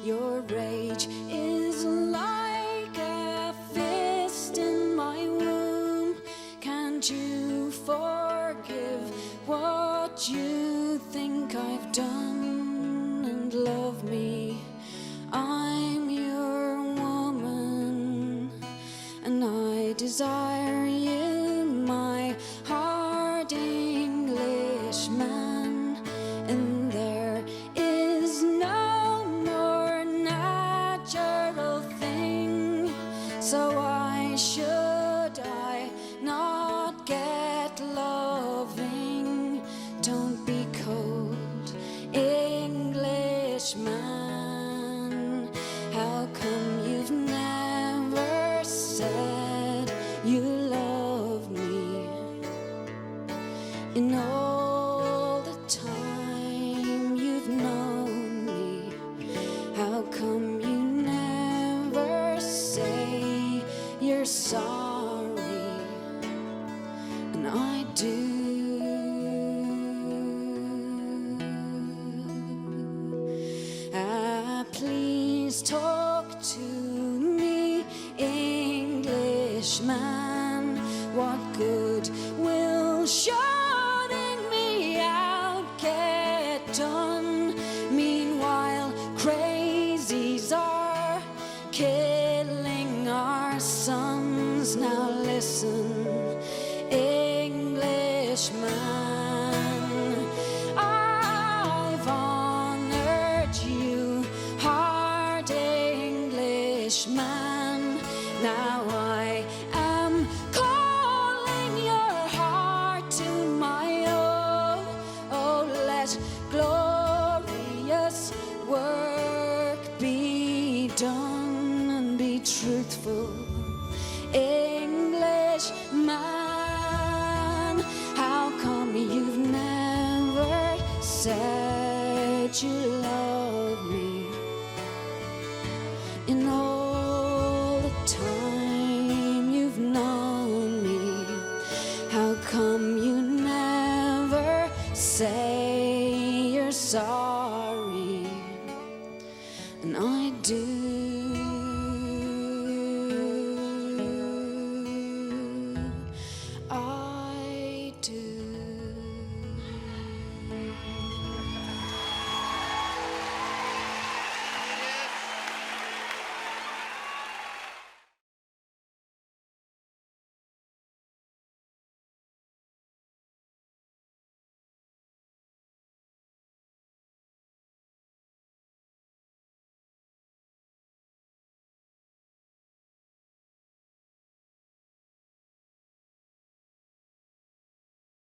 Your rage is like a fist in my womb. Can't you forgive what you think I've done and love me? I'm your woman, and I desire you, my hard Englishman. And there is no more natural thing, so why should I not get loving? Don't be cold, Englishman. How come you've never said you love me? In all the time you've known me, how come you never say you're sorry? And I do. Please talk to me, Englishman. What good will shutting me out get done? Meanwhile, crazies are killing our sons. Now listen, Englishman. I've honored you, hard Englishman. Now I am calling your heart to my own. Oh, let glorious work be done, and be truthful, Englishman. How come you've never said you love me? In all the time you've known me, how come you never say you're sorry? And I do.